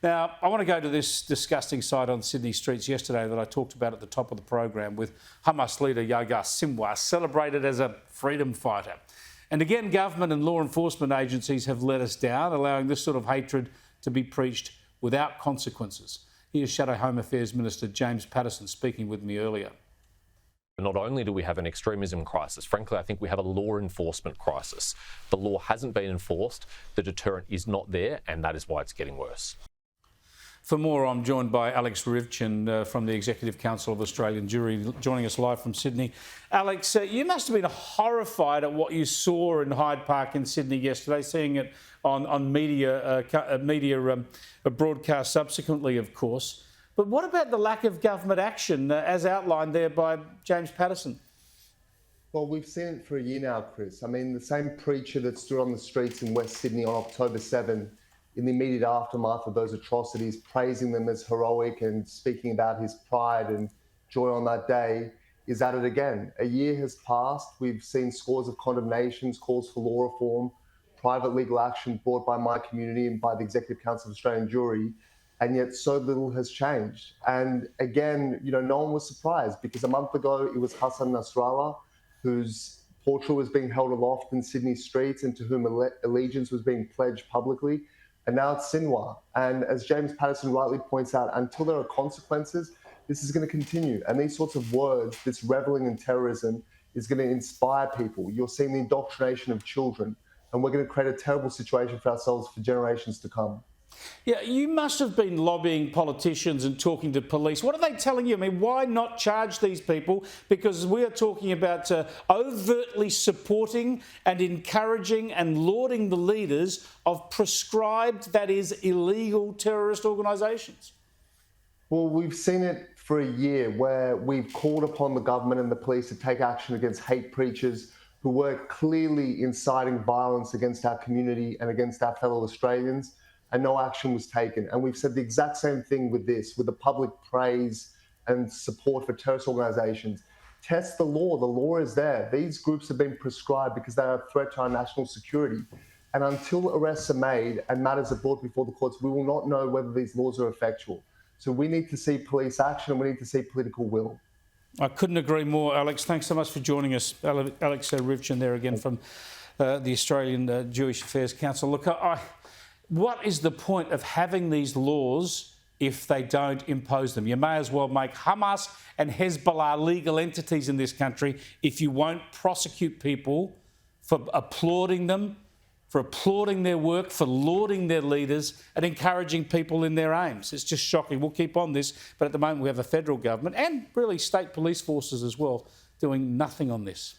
Now, I want to go to this disgusting sight on Sydney streets yesterday that I talked about at the top of the program with Hamas leader Yahya Sinwar, celebrated as a freedom fighter. And again, government and law enforcement agencies have let us down, allowing this sort of hatred to be preached without consequences. Here's Shadow Home Affairs Minister James Paterson speaking with me earlier. Not only do we have an extremism crisis, frankly, I think we have a law enforcement crisis. The law hasn't been enforced, the deterrent is not there, and that is why it's getting worse. For more, I'm joined by Ryvchin from the Executive Council of Australian Jewry, joining us live from Sydney. Alex, you must have been horrified at what you saw in Hyde Park in Sydney yesterday, seeing it on media broadcast subsequently, of course. But what about the lack of government action, as outlined there by James Paterson? Well, we've seen it for a year now, Chris. I mean, the same preacher that stood on the streets in West Sydney on October 7, in the immediate aftermath of those atrocities, praising them as heroic and speaking about his pride and joy on that day, is at it again. A year has passed. We've seen scores of condemnations, calls for law reform, private legal action brought by my community and by the Executive Council of Australian Jewry, and yet so little has changed. And again, no one was surprised, because a month ago it was Hassan Nasrallah, whose portrait was being held aloft in Sydney streets and to whom allegiance was being pledged publicly. And now it's Sinwar. And as James Paterson rightly points out, until there are consequences, this is going to continue. And these sorts of words, this reveling in terrorism, is going to inspire people. You're seeing the indoctrination of children, and we're going to create a terrible situation for ourselves for generations to come. Yeah, you must have been lobbying politicians and talking to police. What are they telling you? I mean, why not charge these people? Because we are talking about overtly supporting and encouraging and lauding the leaders of prescribed, that is, illegal terrorist organisations. Well, we've seen it for a year, where we've called upon the government and the police to take action against hate preachers who were clearly inciting violence against our community and against our fellow Australians, and no action was taken. And we've said the exact same thing with this, with the public praise and support for terrorist organisations. Test the law. The law is there. These groups have been prescribed because they are a threat to our national security. And until arrests are made and matters are brought before the courts, we will not know whether these laws are effectual. So we need to see police action, and we need to see political will. I couldn't agree more, Alex. Thanks so much for joining us. Alex Ryvchin there again from the Australian Jewish Affairs Council. Look, what is the point of having these laws if they don't impose them? You may as well make Hamas and Hezbollah legal entities in this country if you won't prosecute people for applauding them, for applauding their work, for lauding their leaders and encouraging people in their aims. It's just shocking. We'll keep on this, but at the moment we have a federal government and really state police forces as well doing nothing on this.